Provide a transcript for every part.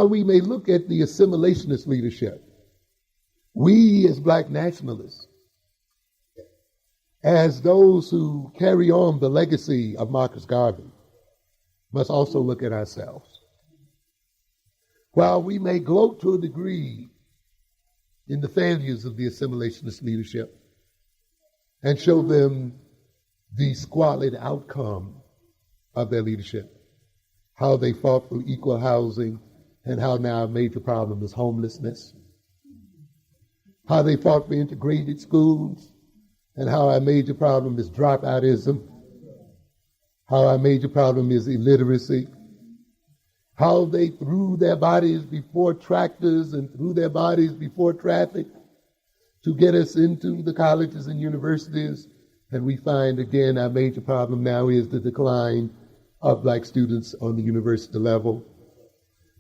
while we may look at the assimilationist leadership, we as black nationalists, as those who carry on the legacy of Marcus Garvey, must also look at ourselves. While we may gloat to a degree in the failures of the assimilationist leadership and show them the squalid outcome of their leadership, how they fought for equal housing and how now a major problem is homelessness, how they fought for integrated schools and how our major problem is dropoutism, how our major problem is illiteracy, how they threw their bodies before tractors and threw their bodies before traffic to get us into the colleges and universities. And we find, again, our major problem now is the decline of black students on the university level,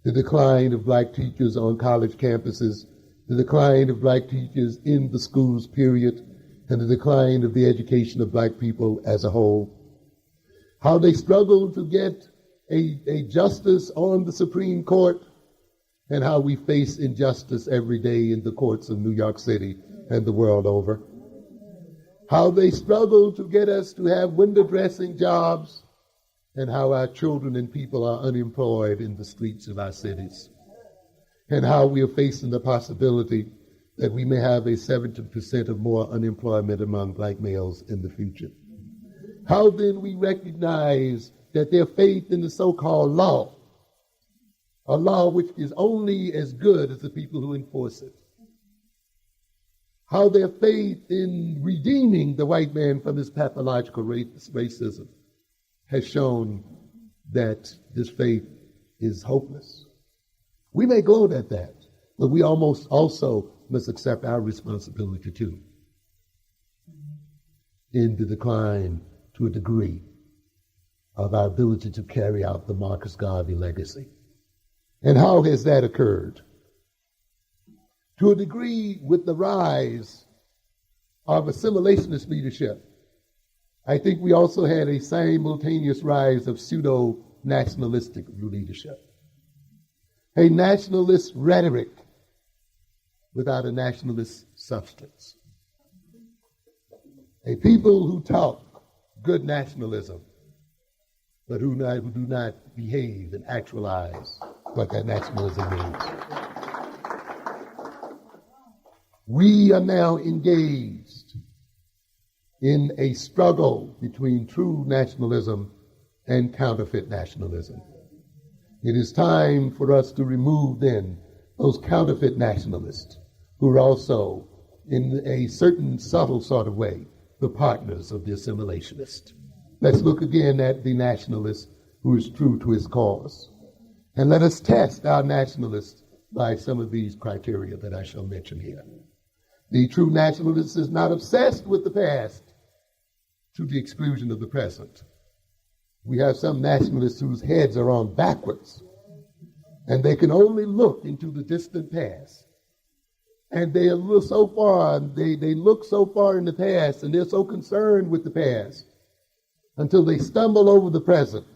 the decline of black teachers on college campuses, the decline of black teachers in the schools, period, and the decline of the education of black people as a whole. How they struggle to get a justice on the Supreme Court, and how we face injustice every day in the courts of New York City and the world over. How they struggle to get us to have window dressing jobs, and how our children and people are unemployed in the streets of our cities. And how we are facing the possibility that we may have a 70% or more unemployment among black males in the future. How then we recognize that their faith in the so-called law, a law which is only as good as the people who enforce it, how their faith in redeeming the white man from his pathological racism has shown that this faith is hopeless. We may gloat at that, but we almost also must accept our responsibility too in the decline to a degree of our ability to carry out the Marcus Garvey legacy. And how has that occurred? To a degree, with the rise of assimilationist leadership, I think we also had a simultaneous rise of pseudo-nationalistic leadership. A nationalist rhetoric without a nationalist substance. A people who talk good nationalism, but who do not behave and actualize what that nationalism means. We are now engaged in a struggle between true nationalism and counterfeit nationalism. It is time for us to remove then those counterfeit nationalists who are also, in a certain subtle sort of way, the partners of the assimilationist. Let's look again at the nationalist who is true to his cause. And let us test our nationalists by some of these criteria that I shall mention here. The true nationalist is not obsessed with the past to the exclusion of the present. We have some nationalists whose heads are on backwards, and they can only look into the distant past. And they look so far, they look so far in the past, and they're so concerned with the past until they stumble over the present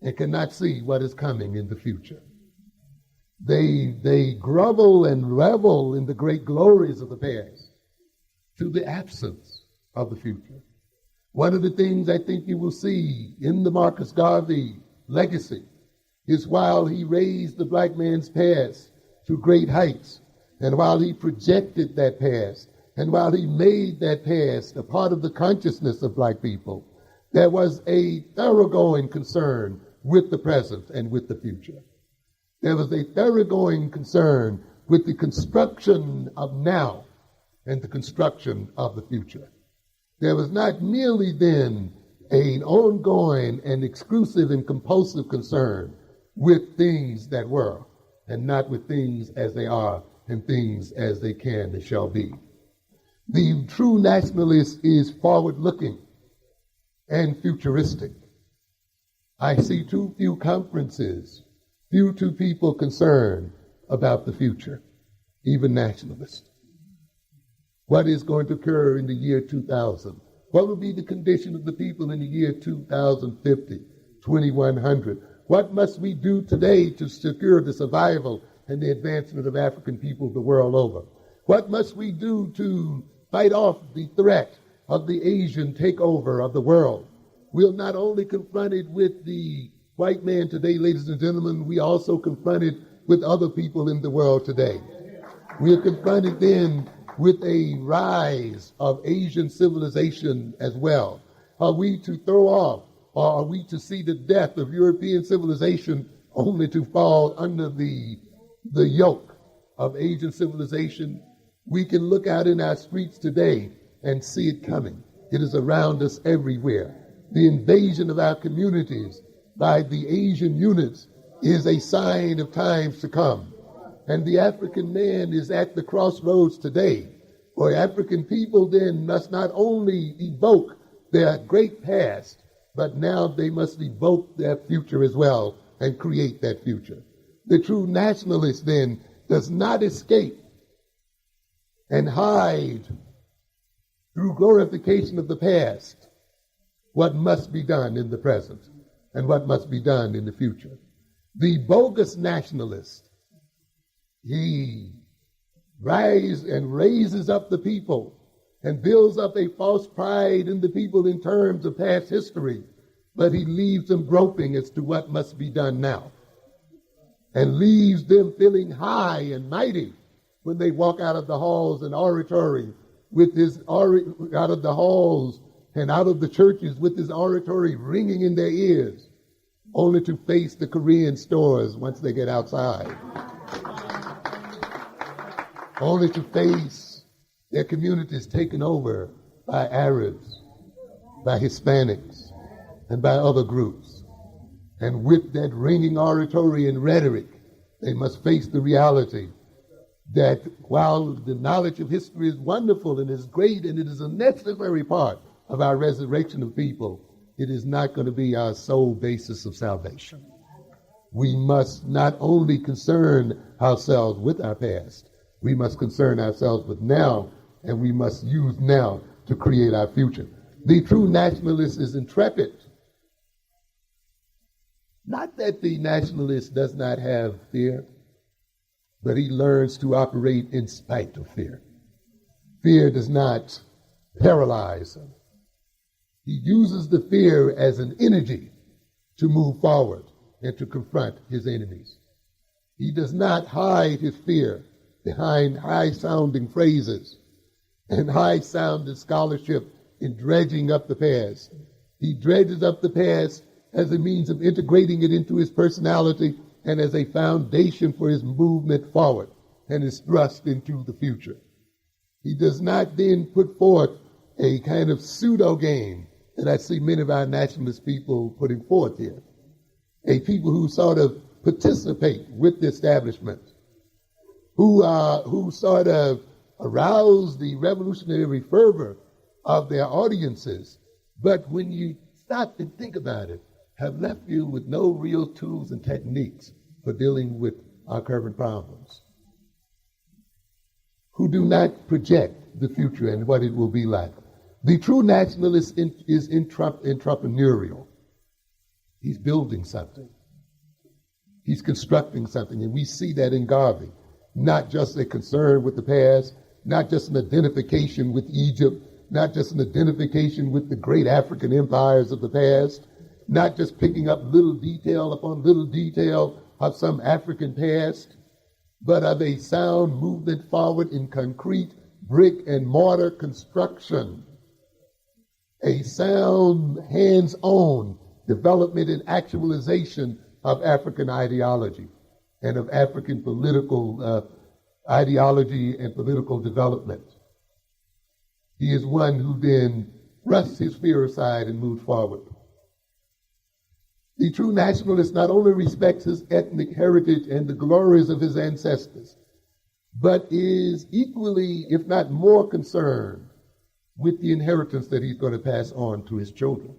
and cannot see what is coming in the future. They grovel and revel in the great glories of the past to the absence of the future. One of the things I think you will see in the Marcus Garvey legacy is while he raised the black man's past to great heights, and while he projected that past, and while he made that past a part of the consciousness of black people, there was a thoroughgoing concern with the present and with the future. There was a thoroughgoing concern with the construction of now and the construction of the future. There was not merely then an ongoing and exclusive and compulsive concern with things that were, and not with things as they are and things as they can and shall be. The true nationalist is forward-looking and futuristic. I see too few conferences, few people concerned about the future, even nationalists. What is going to occur in the year 2000? What will be the condition of the people in the year 2050, 2100? What must we do today to secure the survival and the advancement of African people the world over? What must we do to fight off the threat of the Asian takeover of the world? We're not only confronted with the white man today, ladies and gentlemen, we also confronted with other people in the world today. We are confronted then with a rise of Asian civilization as well. Are we to throw off, or are we to see the death of European civilization only to fall under the yoke of Asian civilization? We can look out in our streets today and see it coming. It is around us everywhere. The invasion of our communities by the Asian units is a sign of times to come. And the African man is at the crossroads today. For African people then must not only evoke their great past, but now they must evoke their future as well and create that future. The true nationalist then does not escape and hide through glorification of the past what must be done in the present and what must be done in the future. The bogus nationalist, he raises up the people and builds up a false pride in the people in terms of past history, but he leaves them groping as to what must be done now and leaves them feeling high and mighty when they walk out of the halls and oratory with out of the halls and out of the churches with his oratory ringing in their ears, only to face the Korean stores once they get outside, only to face their communities taken over by Arabs, by Hispanics, and by other groups. And with that ringing oratory and rhetoric, they must face the reality that while the knowledge of history is wonderful and is great and it is a necessary part of our resurrection of people, it is not going to be our sole basis of salvation. We must not only concern ourselves with our past, we must concern ourselves with now, and we must use now to create our future. The true nationalist is intrepid. Not that the nationalist does not have fear, but he learns to operate in spite of fear. Fear does not paralyze him. He uses the fear as an energy to move forward and to confront his enemies. He does not hide his fear behind high-sounding phrases and high-sounding scholarship in dredging up the past. He dredges up the past as a means of integrating it into his personality and as a foundation for his movement forward and his thrust into the future. He does not then put forth a kind of pseudo game that I see many of our nationalist people putting forth here. A people who sort of participate with the establishment, who sort of arouse the revolutionary fervor of their audiences, but when you stop and think about it, have left you with no real tools and techniques for dealing with our current problems, who do not project the future and what it will be like. The true nationalist is entrepreneurial. He's building something. He's constructing something, and we see that in Garvey. Not just a concern with the past, not just an identification with Egypt, not just an identification with the great African empires of the past, not just picking up little detail upon little detail of some African past, but of a sound movement forward in concrete brick and mortar construction, a sound hands-on development and actualization of African ideology and of African political ideology and political development. He is one who then thrusts his fear aside and moves forward. The true nationalist not only respects his ethnic heritage and the glories of his ancestors, but is equally, if not more, concerned with the inheritance that he's going to pass on to his children,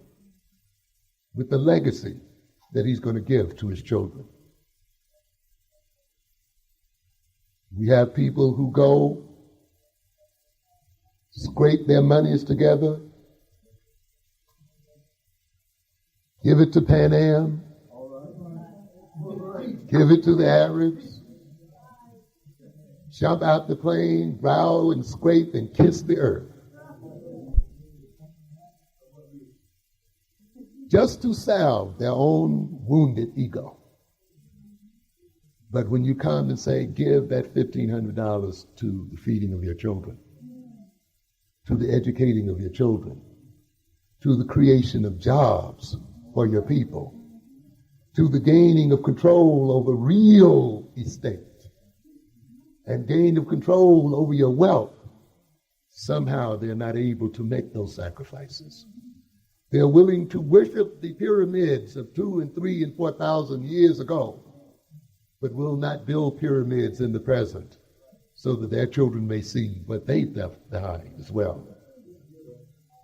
with the legacy that he's going to give to his children. We have people who go, scrape their monies together, give it to Pan Am, give it to the Arabs, jump out the plane, bow and scrape and kiss the earth. Just to salve their own wounded ego. But when you come and say, give that $1,500 to the feeding of your children, to the educating of your children, to the creation of jobs for your people, to the gaining of control over real estate, and gain of control over your wealth, somehow they're not able to make those sacrifices. They're willing to worship the pyramids of 2,000 and 3,000 and 4,000 years ago, but will not build pyramids in the present so that their children may see what they left behind as well.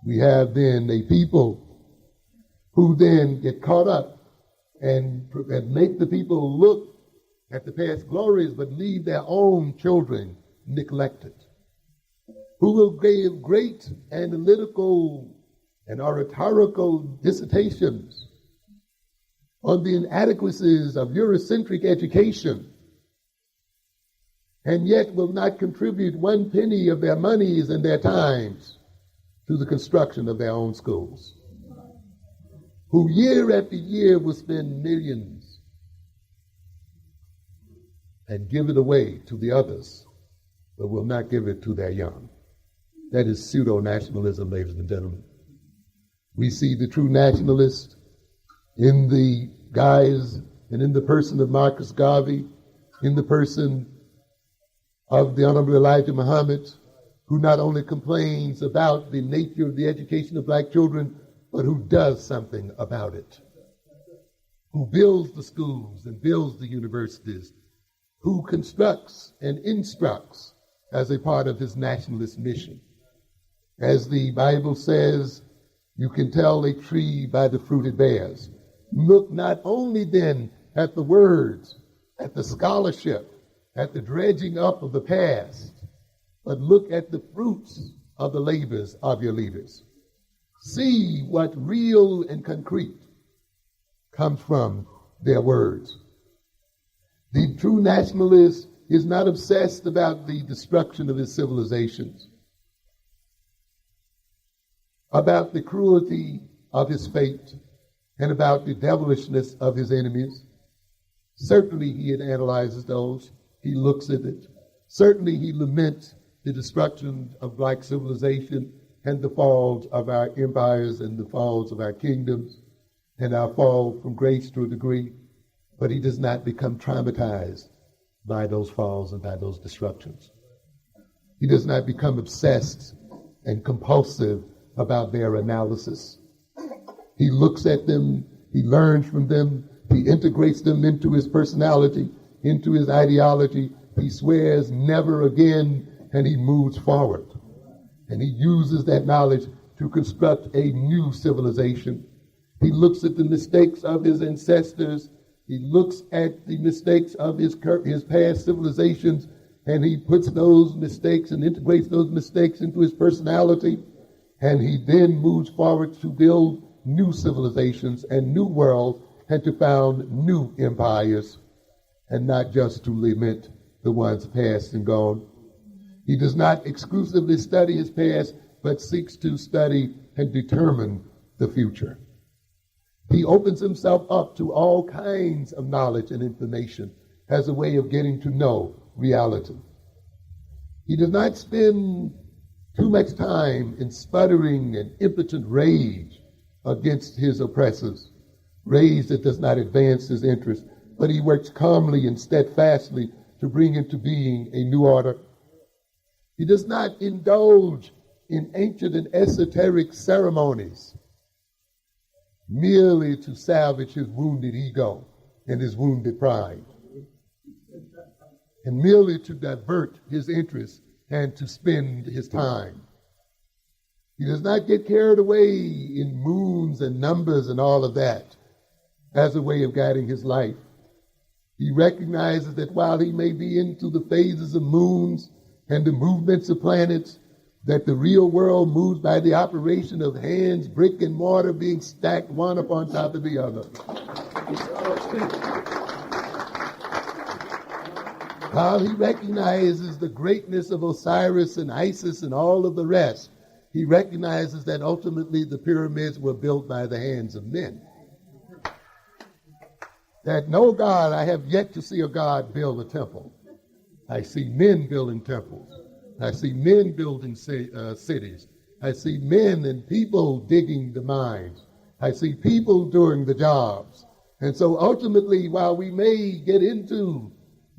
We have then a people who then get caught up and make the people look at the past glories but leave their own children neglected, who will give great analytical and oratorical dissertations on the inadequacies of Eurocentric education, and yet will not contribute 1 penny of their monies and their times to the construction of their own schools, who year after year will spend millions and give it away to the others, but will not give it to their young. That is pseudo-nationalism, ladies and gentlemen. We see the true nationalist in the guise and in the person of Marcus Garvey, in the person of the Honorable Elijah Muhammad, who not only complains about the nature of the education of black children, but who does something about it, who builds the schools and builds the universities, who constructs and instructs as a part of his nationalist mission. As the Bible says, you can tell a tree by the fruit it bears. Look not only then at the words, at the scholarship, at the dredging up of the past, but look at the fruits of the labors of your leaders. See what real and concrete comes from their words. The true nationalist is not obsessed about the destruction of his civilizations, about the cruelty of his fate, and about the devilishness of his enemies. Certainly he analyzes those. He looks at it. Certainly he laments the destruction of black civilization and the falls of our empires and the falls of our kingdoms and our fall from grace to a degree. But he does not become traumatized by those falls and by those destructions. He does not become obsessed and compulsive about their analysis. He looks at them, he learns from them, he integrates them into his personality, into his ideology. He swears never again, and he moves forward. And he uses that knowledge to construct a new civilization. He looks at the mistakes of his ancestors. He looks at the mistakes of his past civilizations, and he puts those mistakes and integrates those mistakes into his personality. And he then moves forward to build new civilizations and new worlds and to found new empires, and not just to lament the ones past and gone. He does not exclusively study his past, but seeks to study and determine the future. He opens himself up to all kinds of knowledge and information as a way of getting to know reality. He does not spend too much time in sputtering and impotent rage against his oppressors, rage that does not advance his interest, but he works calmly and steadfastly to bring into being a new order. He does not indulge in ancient and esoteric ceremonies merely to salvage his wounded ego and his wounded pride, and merely to divert his interest and to spend his time. He does not get carried away in moons and numbers and all of that as a way of guiding his life. He recognizes that while he may be into the phases of moons and the movements of planets, that the real world moves by the operation of hands, brick and mortar being stacked one upon top of the other. While he recognizes the greatness of Osiris and Isis and all of the rest, he recognizes that ultimately the pyramids were built by the hands of men. That no God, I have yet to see a God build a temple. I see men building temples. I see men building cities. I see men and people digging the mines. I see people doing the jobs. And so ultimately, while we may get into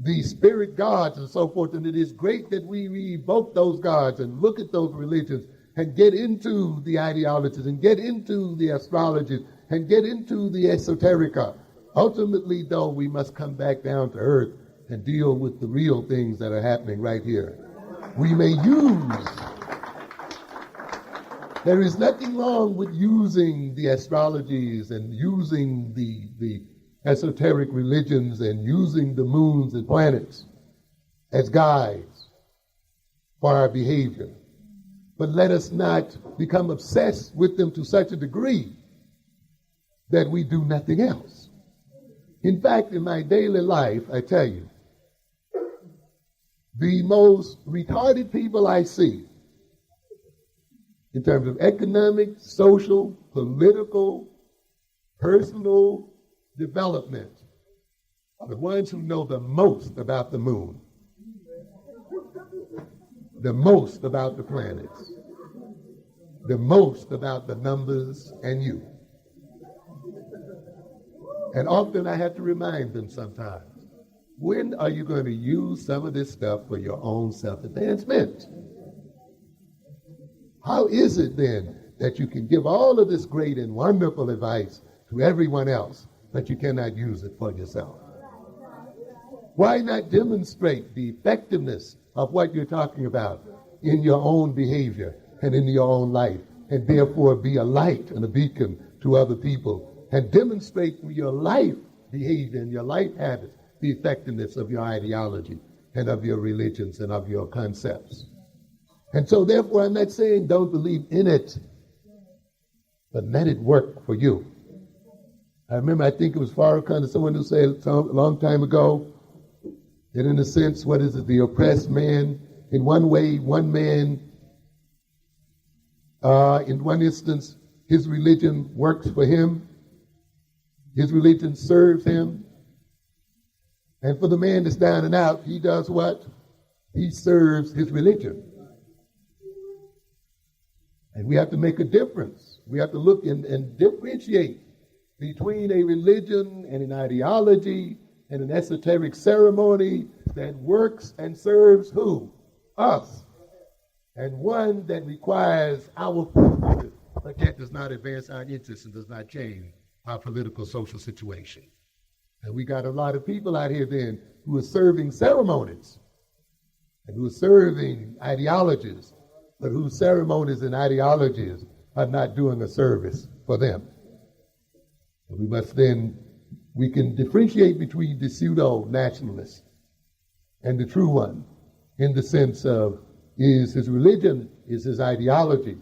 the spirit gods and so forth, and it is great that we evoke those gods and look at those religions and get into the ideologies and get into the astrology and get into the esoterica, ultimately, though, we must come back down to earth and deal with the real things that are happening right here. We may use, there is nothing wrong with using the astrologies and using the esoteric religions and using the moons and planets as guides for our behavior. But let us not become obsessed with them to such a degree that we do nothing else. In fact, in my daily life, I tell you, the most retarded people I see in terms of economic, social, political, personal development are the ones who know the most about the moon, the most about the planets, the most about the numbers and you. And often I have to remind them sometimes, when are you going to use some of this stuff for your own self-advancement? How is it then that you can give all of this great and wonderful advice to everyone else, but you cannot use it for yourself? Why not demonstrate the effectiveness of what you're talking about in your own behavior and in your own life, and therefore be a light and a beacon to other people, and demonstrate through your life behavior and your life habits the effectiveness of your ideology and of your religions and of your concepts. And so therefore I'm not saying don't believe in it, but let it work for you. I remember, I think it was Farrakhan, someone who said a long time ago, that in a sense, what is it, the oppressed man, in one way, one man, in one instance, his religion works for him, his religion serves him, and for the man that's down and out, he does what? He serves his religion. And we have to make a difference. We have to look and differentiate between a religion and an ideology and an esoteric ceremony that works and serves who? Us. And one that requires our purposes, but yet does not advance our interests and does not change our political, social situation. And we got a lot of people out here then who are serving ceremonies and who are serving ideologies, but whose ceremonies and ideologies are not doing a service for them. And we must then, we can differentiate between the pseudo-nationalist and the true one in the sense of, is his religion, is his ideology,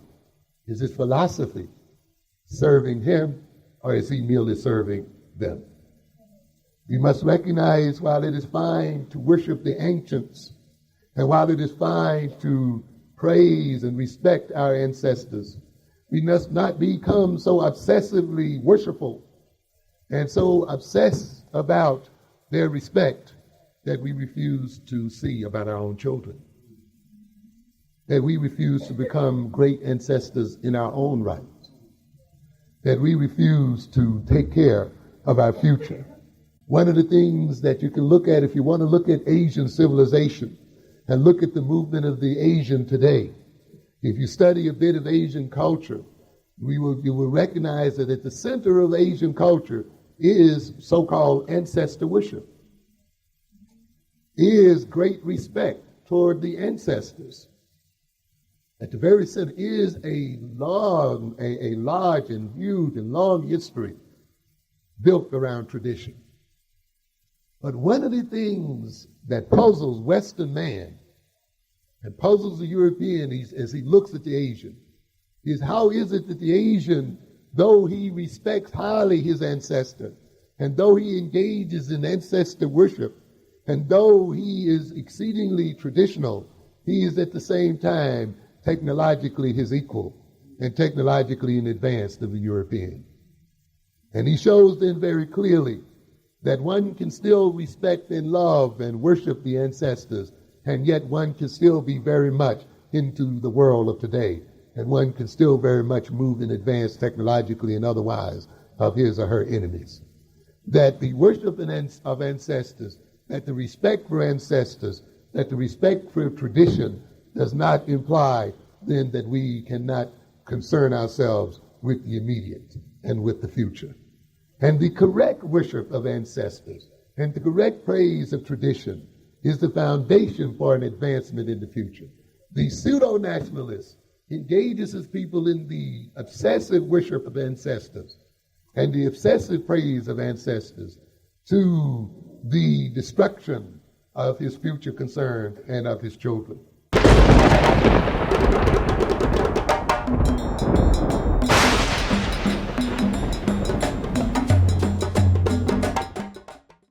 is his philosophy serving him, or is he merely serving them? We must recognize, while it is fine to worship the ancients, and while it is fine to praise and respect our ancestors, we must not become so obsessively worshipful and so obsessed about their respect that we refuse to see about our own children, that we refuse to become great ancestors in our own right, that we refuse to take care of our future. One of the things that you can look at, if you want to look at Asian civilization and look at the movement of the Asian today, if you study a bit of Asian culture, you will recognize that at the center of Asian culture is so-called ancestor worship, is great respect toward the ancestors. At the very center is a large and huge and long history built around tradition. But one of the things that puzzles Western man and puzzles the European as he looks at the Asian is, how is it that the Asian, though he respects highly his ancestor and though he engages in ancestor worship And though he is exceedingly traditional, he is at the same time technologically his equal and technologically in advance of the European. And he shows then very clearly that one can still respect and love and worship the ancestors, and yet one can still be very much into the world of today, and one can still very much move in advance technologically and otherwise of his or her enemies. That the worship of ancestors, that the respect for ancestors, that the respect for tradition does not imply then that we cannot concern ourselves with the immediate and with the future. And the correct worship of ancestors and the correct praise of tradition is the foundation for an advancement in the future. The pseudo-nationalist engages his people in the obsessive worship of ancestors and the obsessive praise of ancestors to the destruction of his future concern and of his children.